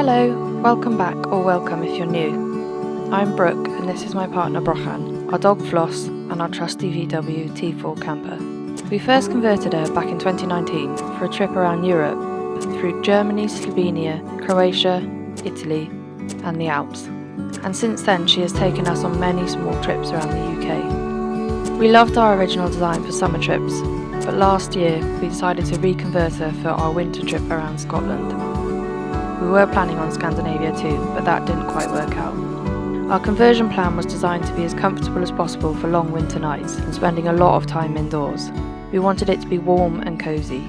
Hello, welcome back or welcome if you're new. I'm Brooke and this is my partner Brochan, our dog Floss and our trusty VW T4 camper. We first converted her back in 2019 for a trip around Europe through Germany, Slovenia, Croatia, Italy and the Alps. And since then she has taken us on many small trips around the UK. We loved our original design for summer trips, but last year we decided to reconvert her for our winter trip around Scotland. We were planning on Scandinavia too, but that didn't quite work out. Our conversion plan was designed to be as comfortable as possible for long winter nights and spending a lot of time indoors. We wanted it to be warm and cosy.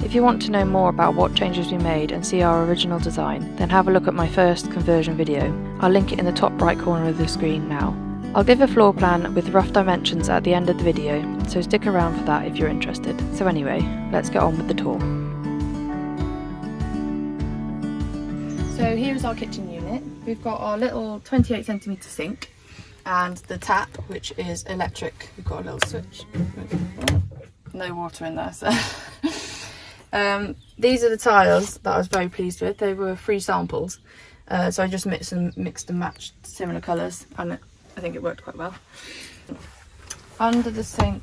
If you want to know more about what changes we made and see our original design, then have a look at my first conversion video. I'll link it in the top right corner of the screen now. I'll give a floor plan with rough dimensions at the end of the video, so stick around for that if you're interested. So anyway, let's get on with the tour. So here's our kitchen unit. We've got our little 28cm sink and the tap, which is electric. We've got a little switch. No water in there, so. These are the tiles that I was very pleased with. They were free samples, so I just mixed and matched similar colours, and I think it worked quite well. Under the sink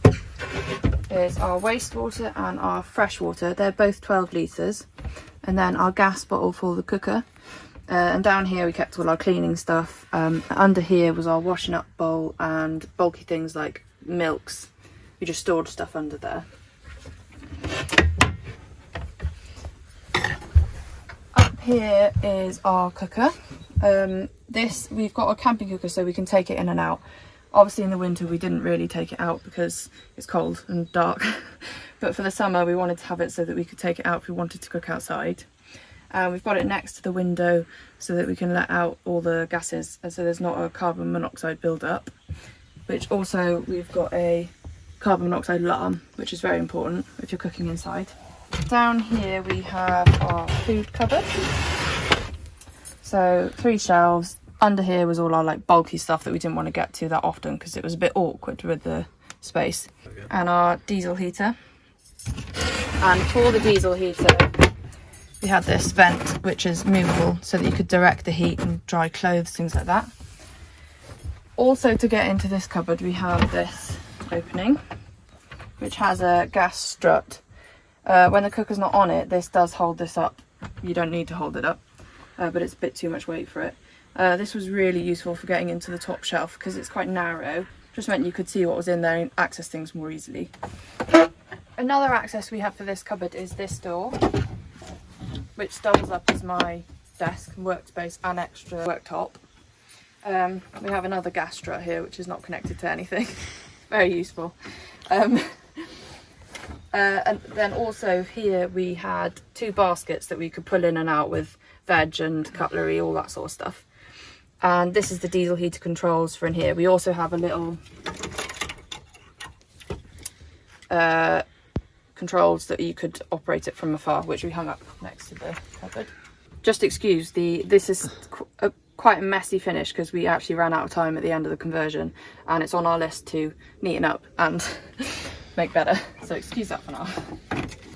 is our wastewater and our fresh water. They're both 12 litres. And then our gas bottle for the cooker. And down here we kept all our cleaning stuff. Under here was our washing up bowl and bulky things like milks. We just stored stuff under there. Up here is our cooker. We've got a camping cooker so we can take it in and out. Obviously in the winter we didn't really take it out because it's cold and dark. But for the summer we wanted to have it so that we could take it out if we wanted to cook outside. We've got it next to the window so that we can let out all the gases and so there's not a carbon monoxide build up. Which also we've got a carbon monoxide alarm, which is very important if you're cooking inside. Down here we have our food cupboard. So 3 shelves. Under here was all our like bulky stuff that we didn't want to get to that often because it was a bit awkward with the space. Okay. And our diesel heater. And for the diesel heater we had this vent which is movable so that you could direct the heat and dry clothes, things like that. Also to get into this cupboard we have this opening which has a gas strut. When the cooker's not on it, this does hold this up. You don't need to hold it up, but it's a bit too much weight for it. This was really useful for getting into the top shelf because it's quite narrow. Just meant you could see what was in there and access things more easily. Another access we have for this cupboard is this door, which doubles up as my desk, workspace and extra worktop. We have another gas strut here which is not connected to anything. Very useful. And then also here we had 2 baskets that we could pull in and out with veg and cutlery, all that sort of stuff. And this is the diesel heater controls for in here. We also have a little controls that you could operate it from afar, which we hung up next to the cupboard. Just excuse this is quite a messy finish because we actually ran out of time at the end of the conversion, and it's on our list to neaten up and make better, so excuse that for now.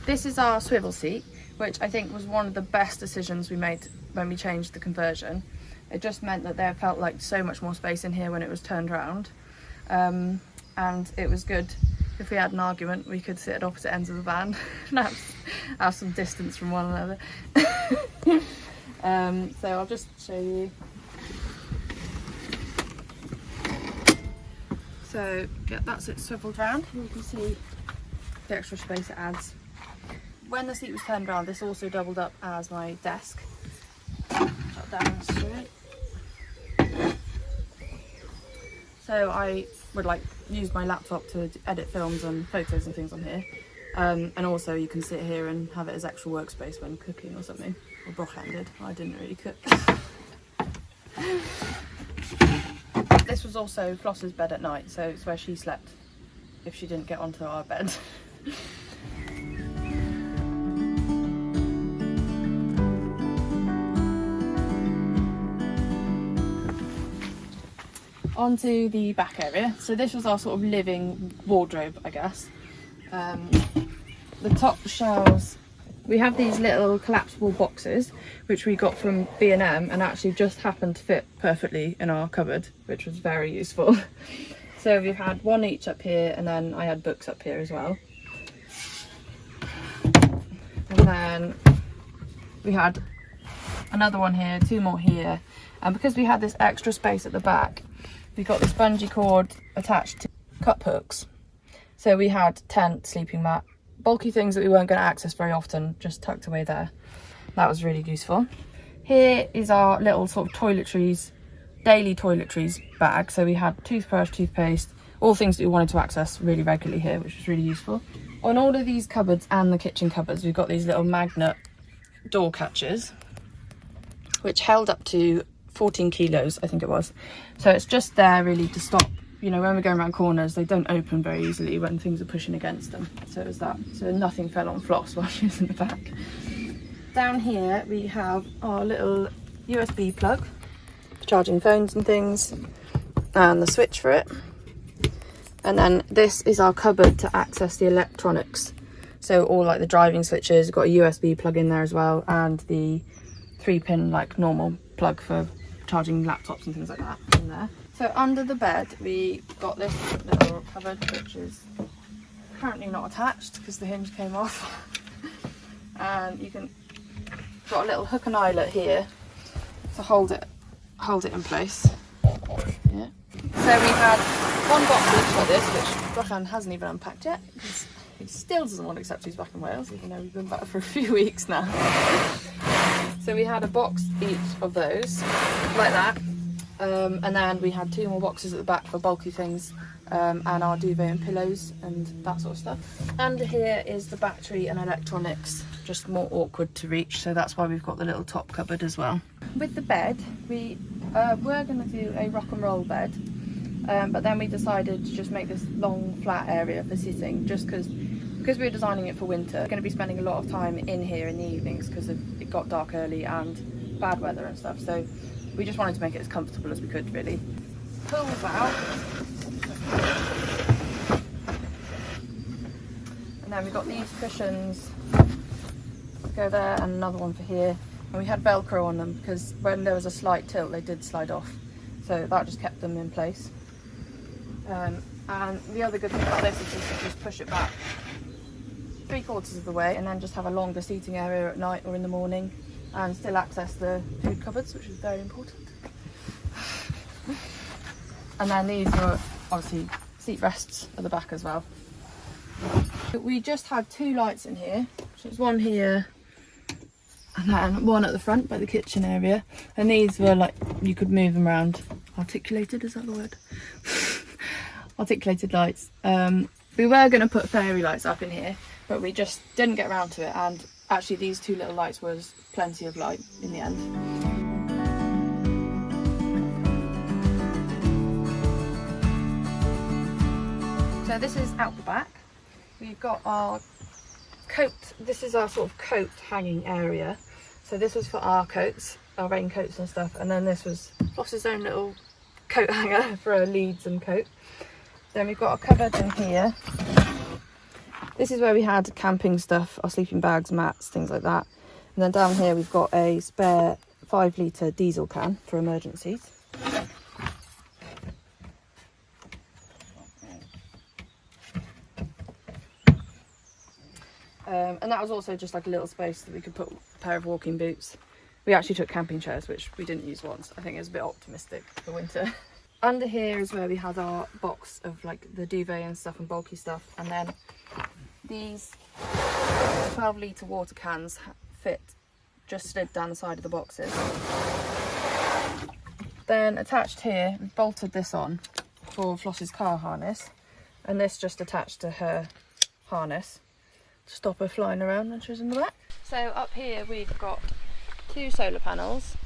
This is our swivel seat, which I think was one of the best decisions we made when we changed the conversion. It just meant that there felt like so much more space in here when it was turned around, and it was good. If we had an argument we could sit at opposite ends of the van and have some distance from one another. So I'll just show you. So yeah, that's it swiveled round. You can see the extra space it adds. When the seat was turned around, this also doubled up as my desk. Shut down straight. So I would like use my laptop to edit films and photos and things on here. And also you can sit here and have it as extra workspace when cooking or something. Or Brochan did. I didn't really cook. This was also Floss's bed at night, so it's where she slept if she didn't get onto our bed. Onto the back area. So this was our sort of living wardrobe, I guess. The top shelves We have these little collapsible boxes which we got from B&M and actually just happened to fit perfectly in our cupboard, which was very useful. So we've had one each up here, and then I had books up here as well. And then we had another one here, two more here, and because we had this extra space at the back, we got this bungee cord attached to cup hooks. So we had tent, sleeping mat, bulky things that we weren't going to access very often, just tucked away there. That was really useful. Here is our little sort of toiletries, daily toiletries bag. So we had toothbrush, toothpaste, all things that we wanted to access really regularly here, which was really useful. On all of these cupboards and the kitchen cupboards, we've got these little magnet door catches, which held up to 14 kilos, I think it was. So it's just there really to stop, you know, when we're going around corners, they don't open very easily when things are pushing against them. So it was that, so nothing fell on Floss while she was in the back. Down here we have our little USB plug for charging phones and things, and the switch for it. And then this is our cupboard to access the electronics. So all like the driving switches, got a USB plug in there as well, and the 3-pin like normal plug for charging laptops and things like that in there. So under the bed we got this little cupboard, which is currently not attached because the hinge came off. And you can got a little hook and eyelet here to hold it in place. Yeah. So we had one box each like this, which Brochan hasn't even unpacked yet because he still doesn't want to accept he's back in Wales, even though we've been back for a few weeks now. So we had a box each of those, like that. And then we had 2 more boxes at the back for bulky things, and our duvet and pillows and that sort of stuff. Under here is the battery and electronics, just more awkward to reach, so that's why we've got the little top cupboard as well. With the bed, we were going to do a rock and roll bed, but then we decided to just make this long flat area for sitting, just because we were designing it for winter. We're going to be spending a lot of time in here in the evenings because it got dark early and bad weather and stuff, so we just wanted to make it as comfortable as we could, really. Pulls out, and then we've got these cushions go there and another one for here, and we had Velcro on them because when there was a slight tilt they did slide off, so that just kept them in place. And the other good thing about this is you can just push it back 3/4 of the way and then just have a longer seating area at night or in the morning and still access the food cupboards, which is very important. And then these were obviously seat rests at the back as well. We just had 2 lights in here, so there's one here and then one at the front by the kitchen area, and these were like, you could move them around. Articulated, is that the word? Articulated lights. We were going to put fairy lights up in here, but we just didn't get around to it, and actually these 2 little lights was plenty of light in the end. So this is out the back. We've got our coat, this is our sort of coat hanging area. So this was for our coats, our raincoats and stuff, and then this was Floss's own little coat hanger for her leads and coat. Then we've got a cupboard in here. This is where we had camping stuff, our sleeping bags, mats, things like that. And then down here we've got a spare 5-litre diesel can for emergencies. And that was also just like a little space that we could put a pair of walking boots. We actually took camping chairs, which we didn't use once. I think it was a bit optimistic for winter. Under here is where we had our box of like the duvet and stuff and bulky stuff. And then these 12-litre water cans fit, just slid down the side of the boxes. Then attached here, we bolted this on for Floss's car harness. And this just attached to her harness to stop her flying around when she was in the back. So up here we've got 2 solar panels,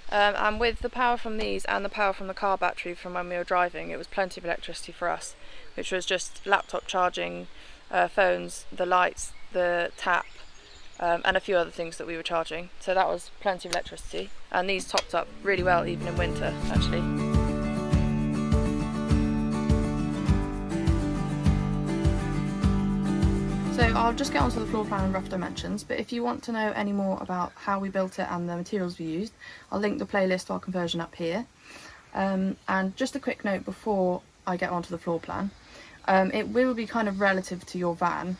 and with the power from these and the power from the car battery from when we were driving, it was plenty of electricity for us, which was just laptop charging, phones, the lights, the tap, and a few other things that we were charging. So that was plenty of electricity, and these topped up really well even in winter actually. So I'll just get onto the floor plan and rough dimensions, but if you want to know any more about how we built it and the materials we used, I'll link the playlist to our conversion up here. And just a quick note before I get onto the floor plan, it will be kind of relative to your van,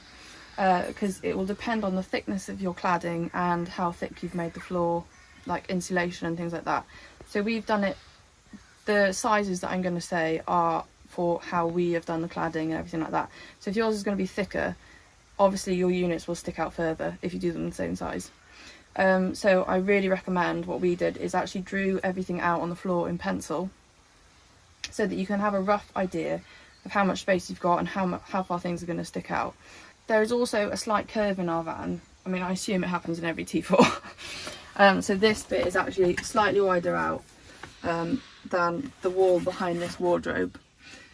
because it will depend on the thickness of your cladding and how thick you've made the floor, like insulation and things like that. So we've done it, the sizes that I'm going to say are for how we have done the cladding and everything like that. So if yours is going to be thicker, obviously your units will stick out further if you do them the same size. So I really recommend, what we did is actually drew everything out on the floor in pencil so that you can have a rough idea of how much space you've got and how far things are going to stick out. There is also a slight curve in our van. I mean, I assume it happens in every T4. So this bit is actually slightly wider out than the wall behind this wardrobe.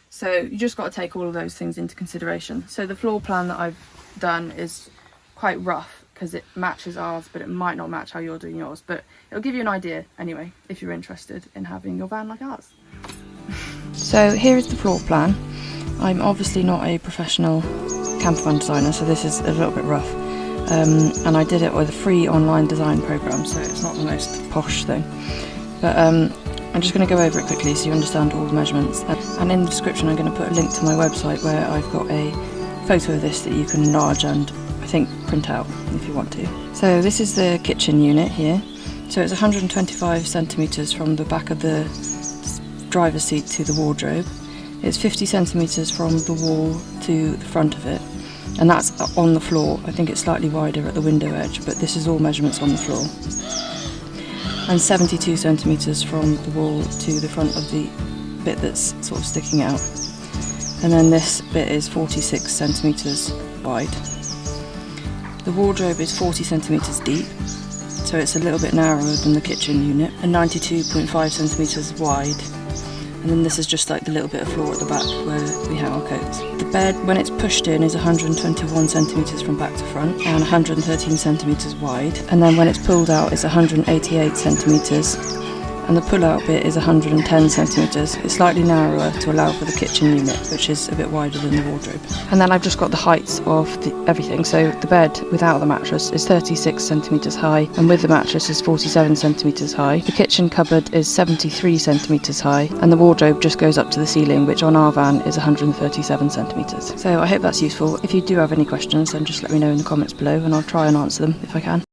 So you just got to take all of those things into consideration. So the floor plan that I've done is quite rough because it matches ours, but it might not match how you're doing yours, but it'll give you an idea anyway if you're interested in having your van like ours. So here is the floor plan. I'm obviously not a professional camper van designer, so this is a little bit rough, and I did it with a free online design program, so it's not the most posh thing, but I'm just going to go over it quickly so you understand all the measurements, and in the description I'm going to put a link to my website where I've got a photo of this that you can enlarge and I think print out if you want to. So this is the kitchen unit here. So it's 125 centimetres from the back of the driver's seat to the wardrobe. It's 50 centimetres from the wall to the front of it, and that's on the floor. I think it's slightly wider at the window edge, but this is all measurements on the floor. And 72 centimetres from the wall to the front of the bit that's sort of sticking out. And then this bit is 46 centimetres wide. The wardrobe is 40 centimetres deep, so it's a little bit narrower than the kitchen unit, and 92.5 centimetres wide. And then this is just like the little bit of floor at the back where we hang our coats. The bed, when it's pushed in, is 121 centimetres from back to front and 113 centimetres wide. And then when it's pulled out, it's 188 centimetres. And the pull-out bit is 110 centimetres. It's slightly narrower to allow for the kitchen unit, which is a bit wider than the wardrobe. And then I've just got the heights of everything. So the bed without the mattress is 36 centimetres high, and with the mattress is 47 centimetres high. The kitchen cupboard is 73 centimetres high, and the wardrobe just goes up to the ceiling, which on our van is 137 centimetres. So I hope that's useful. If you do have any questions, then just let me know in the comments below, and I'll try and answer them if I can.